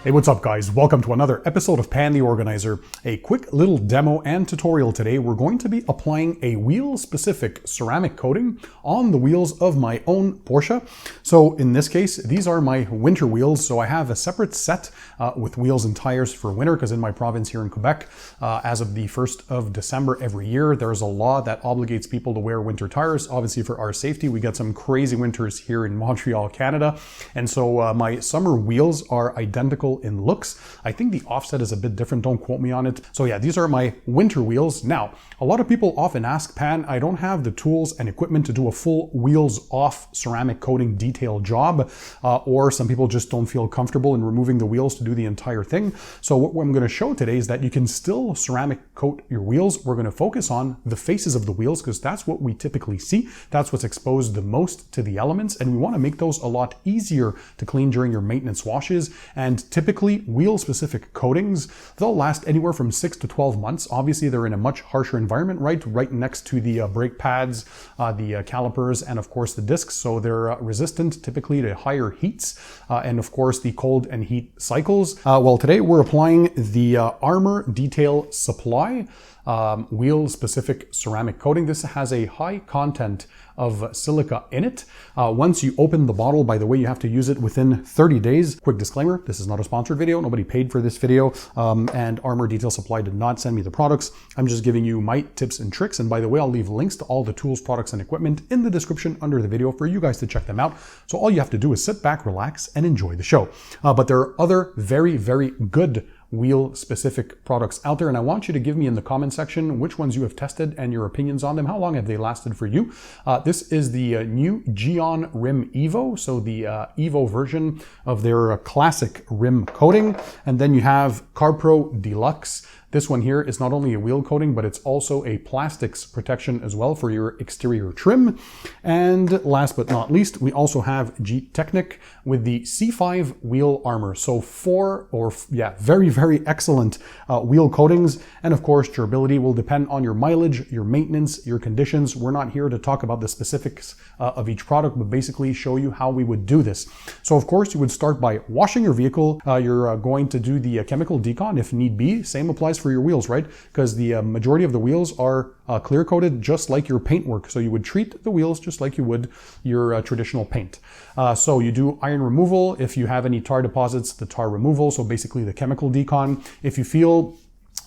Hey, what's up guys? Welcome to another episode of Pan the Organizer. A quick little demo and tutorial today. We're going to be applying a wheel-specific ceramic coating on the wheels of my own Porsche. So in this case, these are my winter wheels. So I have a separate set with wheels and tires for winter because in my province here in Quebec, as of the 1st of December every year, there's a law that obligates people to wear winter tires. Obviously for our safety, we get some crazy winters here in Montreal, Canada. And so my summer wheels are identical in looks. I think the offset is a bit different, don't quote me on it. So yeah, these are my winter wheels. Now, a lot of people often ask, Pan, I don't have the tools and equipment to do a full wheels off ceramic coating detail job, or some people just don't feel comfortable in removing the wheels to do the entire thing. So what I'm going to show today is that you can still ceramic coat your wheels. We're going to focus on the faces of the wheels because that's what we typically see. That's what's exposed the most to the elements, and we want to make those a lot easier to clean during your maintenance washes. And typically wheel-specific coatings, they'll last anywhere from 6 to 12 months. Obviously, they're in a much harsher environment, right next to the brake pads, the calipers, and of course the discs. So they're resistant typically to higher heats and of course the cold and heat cycles. Well, today we're applying the Armor Detail Supply wheel-specific ceramic coating. This has a high content of silica in it. Once you open the bottle, by the way, you have to use it within 30 days. Quick disclaimer, this is not a sponsored video. Nobody paid for this video, and Armor Detail Supply did not send me the products. I'm just giving you my tips and tricks. And by the way, I'll leave links to all the tools, products, and equipment in the description under the video for you guys to check them out. So all you have to do is sit back, relax, and enjoy the show. But there are other very, very good wheel-specific products out there, and I want you to give me in the comment section which ones you have tested and your opinions on them. How long have they lasted for you? This is the new Geon Rim Evo, so the Evo version of their classic rim coating. And then you have CarPro Deluxe. This one here is not only a wheel coating, but it's also a plastics protection as well for your exterior trim. And last but not least, we also have Jeep Technic with the C5 wheel armor. So very, very excellent wheel coatings. And of course, durability will depend on your mileage, your maintenance, your conditions. We're not here to talk about the specifics of each product, but basically show you how we would do this. So of course, you would start by washing your vehicle. You're going to do the chemical decon if need be. Same applies for your wheels, right? Because the majority of the wheels are clear coated just like your paint work. So you would treat the wheels just like you would your traditional paint. So you do iron removal. If you have any tar deposits, the tar removal. So basically the chemical decon. If you feel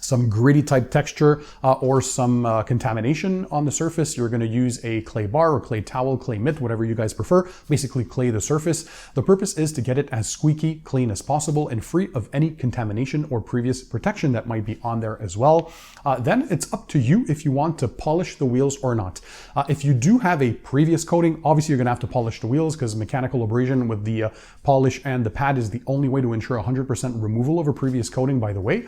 some gritty type texture or some contamination on the surface, you're going to use a clay bar or clay towel, clay mitt, whatever you guys prefer. Basically clay the surface. The purpose is to get it as squeaky clean as possible and free of any contamination or previous protection that might be on there as well. Then it's up to you if you want to polish the wheels or not. If you do have a previous coating, obviously you're going to have to polish the wheels because mechanical abrasion with the polish and the pad is the only way to ensure 100% removal of a previous coating, by the way.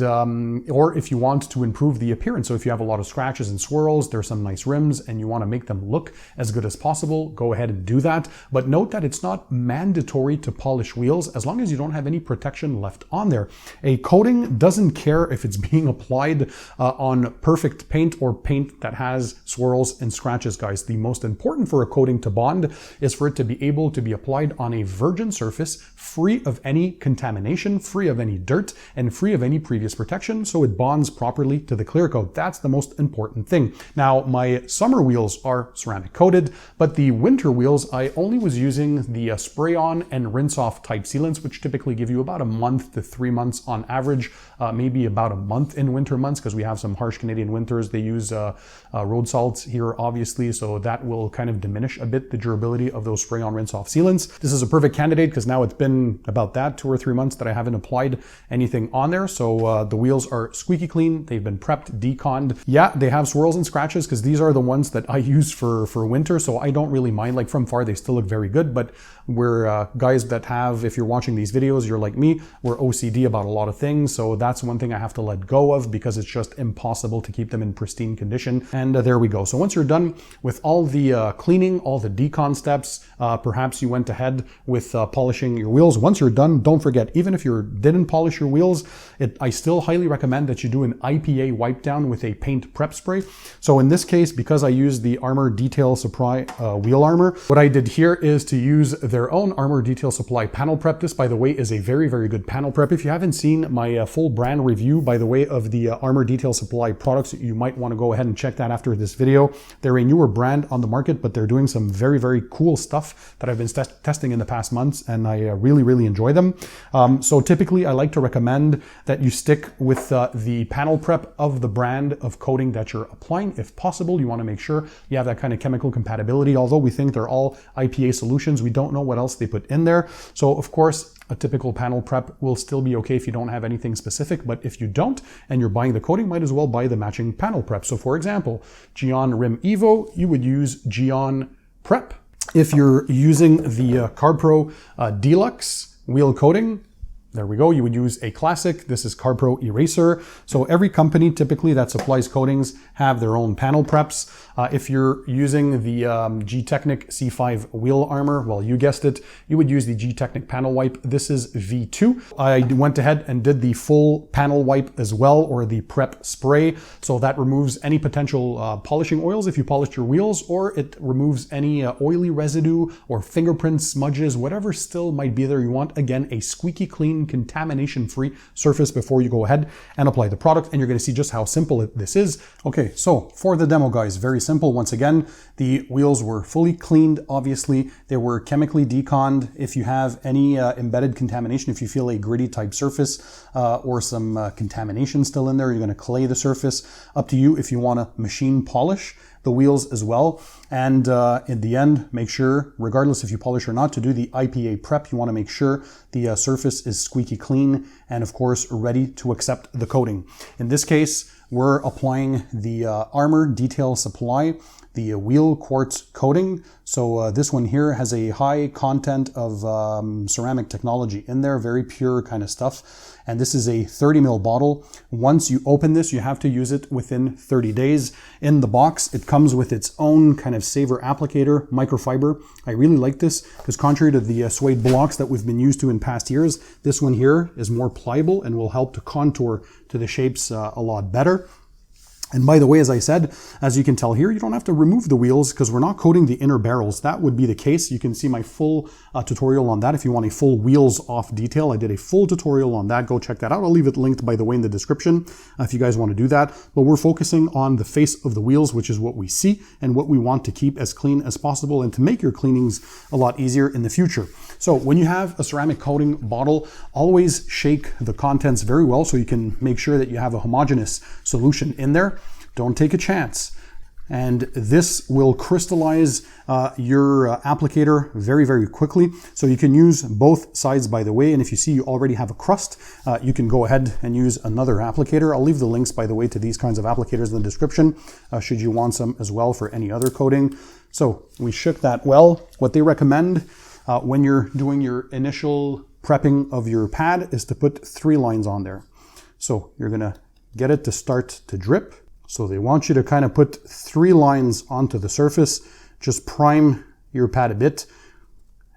Or if you want to improve the appearance. So if you have a lot of scratches and swirls, there's some nice rims and you want to make them look as good as possible, go ahead and do that. But note that it's not mandatory to polish wheels as long as you don't have any protection left on there. A coating doesn't care if it's being applied on perfect paint or paint that has swirls and scratches, guys. The most important for a coating to bond is for it to be able to be applied on a virgin surface, free of any contamination, free of any dirt, and free of any previous protection, so it bonds properly to the clear coat. That's the most important thing. Now, my summer wheels are ceramic coated, but the winter wheels, I only was using the spray on and rinse off type sealants, which typically give you about a month to 3 months on average, maybe about a month in winter months, because we have some harsh Canadian winters. They use road salts here, obviously, so that will kind of diminish a bit the durability of those spray on rinse off sealants. This is a perfect candidate because now it's been about that 2 or 3 months that I haven't applied anything on there. So the wheels are squeaky clean. They've been prepped, deconned. Yeah, they have swirls and scratches because these are the ones that I use for winter. So I don't really mind. Like from far, they still look very good. But we're guys that have, if you're watching these videos, you're like me, we're OCD about a lot of things. So that's one thing I have to let go of because it's just impossible to keep them in pristine condition. And there we go. So once you're done with all the cleaning, all the decon steps, perhaps you went ahead with polishing your wheels. Once you're done, don't forget, even if you didn't polish your wheels, I still highly recommend that you do an IPA wipe down with a paint prep spray. So in this case, because I used the Armor Detail Supply wheel armor, what I did here is to use their own Armor Detail Supply panel prep. This, by the way, is a very, very good panel prep. If you haven't seen my full brand review, by the way, of the Armor Detail Supply products, you might want to go ahead and check that after this video. They're a newer brand on the market, but they're doing some very, very cool stuff that I've been testing in the past months, and I really, really enjoy them. So typically, I like to recommend that you stick with the panel prep of the brand of coating that you're applying. If possible, you want to make sure you have that kind of chemical compatibility. Although we think they're all IPA solutions, we don't know what else they put in there. So of course, a typical panel prep will still be okay if you don't have anything specific, but if you don't and you're buying the coating, might as well buy the matching panel prep. So for example, Geon Rim Evo, you would use Geon Prep. If you're using the CarbPro Deluxe wheel coating, there we go, you would use a classic. This is CarbPro Eraser. So every company typically that supplies coatings have their own panel preps. If you're using the G-Technic C5 wheel armor, well, you guessed it, you would use the G-Technic panel wipe. This is V2. I went ahead and did the full panel wipe as well, or the prep spray. So that removes any potential polishing oils if you polished your wheels, or it removes any oily residue or fingerprint smudges, whatever still might be there. You want, again, a squeaky clean, contamination-free surface before you go ahead and apply the product, and you're going to see just how simple this is. Okay, so for the demo, guys, very simple. Once again, the wheels were fully cleaned. Obviously, they were chemically deconned. If you have any embedded contamination, if you feel a gritty type surface or some contamination still in there, you're going to clay the surface. Up to you if you want to machine polish the wheels as well. And in the end, make sure, regardless if you polish or not, to do the IPA prep. You want to make sure the surface is squeaky clean and, of course, ready to accept the coating. In this case, we're applying the Armor Detail Supply, the wheel quartz coating. So this one here has a high content of ceramic technology in there, very pure kind of stuff. And this is a 30 ml bottle. Once you open this, you have to use it within 30 days. In the box, it comes with its own kind of saver applicator, microfiber. I really like this because contrary to the suede blocks that we've been used to in past years, this one here is more pliable and will help to contour to the shapes a lot better. And by the way, as I said, as you can tell here, you don't have to remove the wheels because we're not coating the inner barrels. That would be the case. You can see my full tutorial on that. If you want a full wheels off detail, I did a full tutorial on that. Go check that out. I'll leave it linked, by the way, in the description if you guys want to do that. But we're focusing on the face of the wheels, which is what we see and what we want to keep as clean as possible and to make your cleanings a lot easier in the future. So when you have a ceramic coating bottle, always shake the contents very well so you can make sure that you have a homogeneous solution in there. Don't take a chance. And this will crystallize your applicator very, very quickly. So you can use both sides, by the way. And if you see you already have a crust, you can go ahead and use another applicator. I'll leave the links, by the way, to these kinds of applicators in the description, should you want some as well for any other coating. So we shook that well. What they recommend when you're doing your initial prepping of your pad is to put 3 lines on there. So you're gonna get it to start to drip. So they want you to kind of put 3 lines onto the surface, just prime your pad a bit.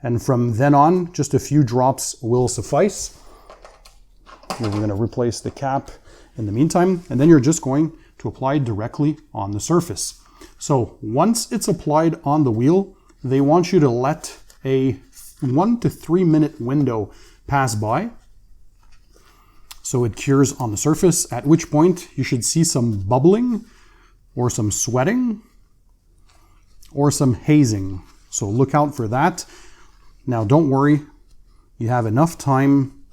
And from then on, just a few drops will suffice. We're gonna replace the cap in the meantime, and then you're just going to apply directly on the surface. So once it's applied on the wheel, they want you to let a 1 to 3 minute window pass by so it cures on the surface, at which point you should see some bubbling or some sweating or some hazing. So look out for that. Now don't worry, you have enough time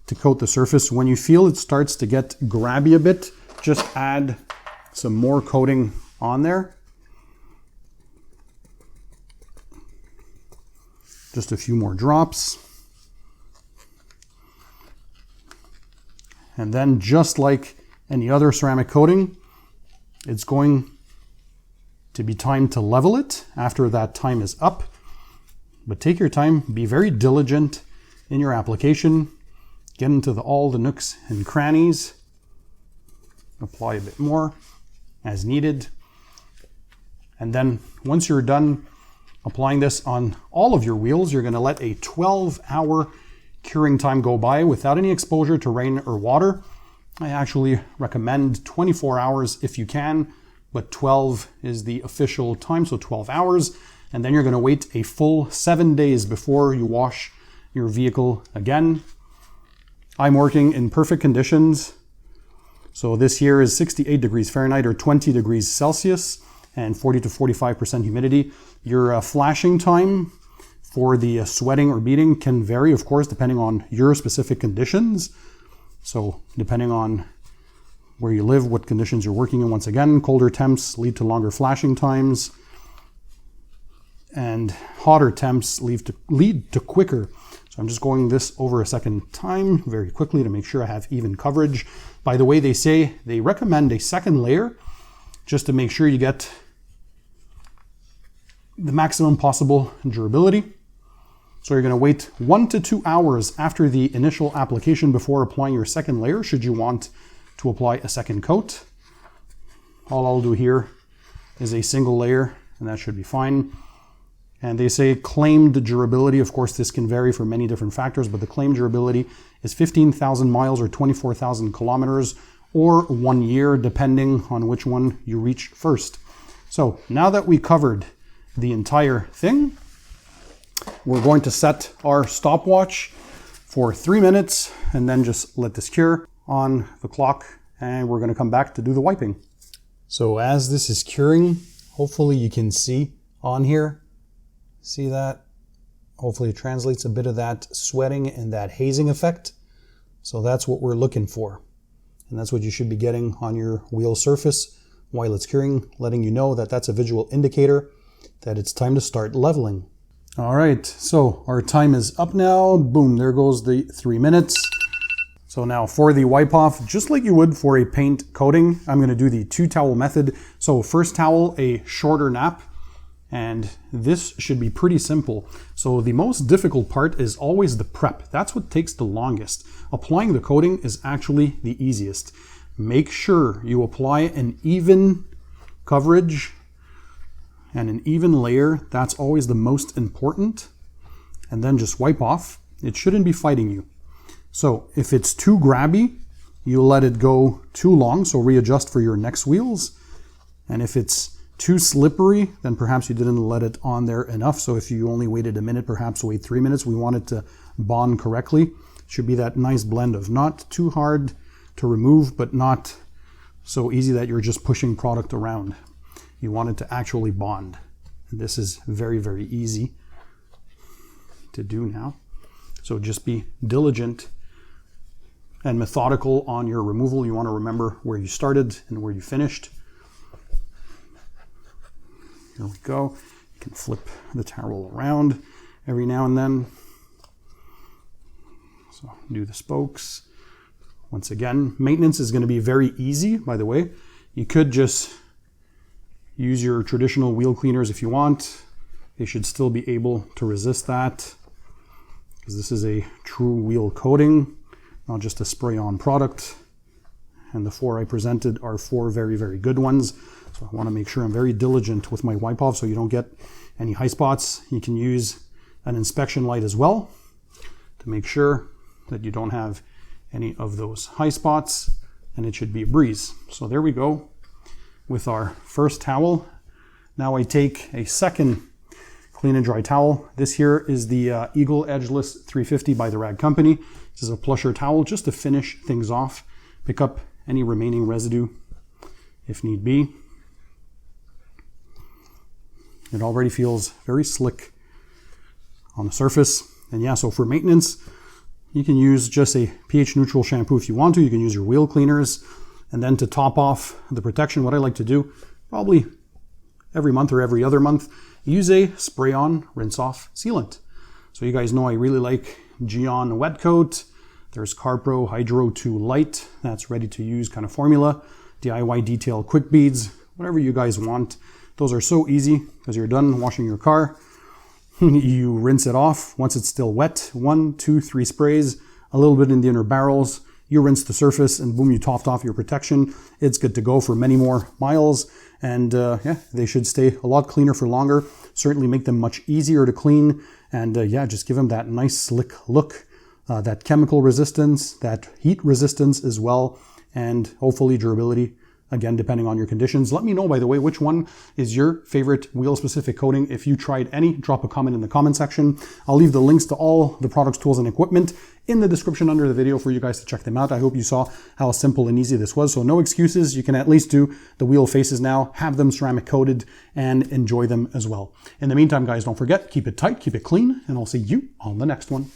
to coat the surface. When you feel it starts to get grabby a bit, just add some more coating on there. Just a few more drops. And then just like any other ceramic coating, it's going to be time to level it after that time is up. But take your time, be very diligent in your application, get into all the nooks and crannies, apply a bit more as needed. And then once you're done applying this on all of your wheels, you're gonna let a 12-hour curing time go by without any exposure to rain or water. I actually recommend 24 hours if you can, but 12 is the official time, so 12 hours. And then you're gonna wait a full 7 days before you wash your vehicle again. I'm working in perfect conditions. So this here is 68 degrees Fahrenheit or 20 degrees Celsius and 40 to 45% humidity. Your flashing time for the sweating or beading can vary, of course, depending on your specific conditions. So depending on where you live, what conditions you're working in, once again, colder temps lead to longer flashing times, and hotter temps lead to quicker. So I'm just going this over a second time very quickly to make sure I have even coverage. By the way, they recommend a second layer just to make sure you get the maximum possible durability. So you're going to wait 1 to 2 hours after the initial application before applying your second layer, should you want to apply a second coat. All I'll do here is a single layer, and that should be fine. And they say claimed durability. Of course, this can vary for many different factors, but the claimed durability is 15,000 miles or 24,000 kilometers or 1 year, depending on which one you reach first. So now that we covered the entire thing, we're going to set our stopwatch for 3 minutes and then just let this cure on the clock, and we're going to come back to do the wiping. So as this is curing, hopefully you can see on here, see that? Hopefully it translates a bit of that sweating and that hazing effect. So that's what we're looking for. And that's what you should be getting on your wheel surface while it's curing, letting you know that that's a visual indicator that it's time to start leveling. All right, so our time is up now. Boom, there goes the 3 minutes. So now for the wipe off, just like you would for a paint coating, I'm gonna do the 2 towel method. So first towel, a shorter nap, and this should be pretty simple. So the most difficult part is always the prep. That's what takes the longest. Applying the coating is actually the easiest. Make sure you apply an even coverage and an even layer. That's always the most important. And then just wipe off. It shouldn't be fighting you. So if it's too grabby, you let it go too long, so readjust for your next wheels. And if it's too slippery, then perhaps you didn't let it on there enough. So if you only waited a minute, perhaps wait 3 minutes. We want it to bond correctly. It should be that nice blend of not too hard to remove, but not so easy that you're just pushing product around. You want it to actually bond. And this is very, very easy to do now. So just be diligent and methodical on your removal. You want to remember where you started and where you finished. Here we go. You can flip the towel around every now and then. So do the spokes. Once again, maintenance is going to be very easy, by the way. You could just use your traditional wheel cleaners if you want. They should still be able to resist that, because this is a true wheel coating, not just a spray-on product. And the 4 I presented are 4 very, very good ones. So I want to make sure I'm very diligent with my wipe off so you don't get any high spots. You can use an inspection light as well to make sure that you don't have any of those high spots, and it should be a breeze. So there we go with our first towel. Now I take a second clean and dry towel. This here is the Eagle Edgeless 350 by the Rag Company. This is a plusher towel just to finish things off, pick up any remaining residue if need be. It already feels very slick on the surface. And yeah, so for maintenance, you can use just a pH neutral shampoo if you want to. You can use your wheel cleaners. And then to top off the protection, what I like to do, probably every month or every other month, use a spray-on rinse-off sealant. So you guys know I really like Geon Wet Coat. There's CarPro Hydro 2 Light. That's ready to use kind of formula. DIY Detail Quick Beads, whatever you guys want. Those are so easy because you're done washing your car. You rinse it off. Once it's still wet, 1, 2, 3 sprays, a little bit in the inner barrels. You rinse the surface and boom, you topped off your protection. It's good to go for many more miles. And yeah, they should stay a lot cleaner for longer. Certainly make them much easier to clean. And yeah, just give them that nice slick look, that chemical resistance, that heat resistance as well. and hopefully durability, again, depending on your conditions. Let me know, by the way, which one is your favorite wheel-specific coating. If you tried any, drop a comment in the comment section. I'll leave the links to all the products, tools, and equipment in the description under the video for you guys to check them out. I hope you saw how simple and easy this was. So no excuses. You can at least do the wheel faces now, have them ceramic coated, and enjoy them as well. In the meantime, guys, don't forget, keep it tight, keep it clean, and I'll see you on the next one.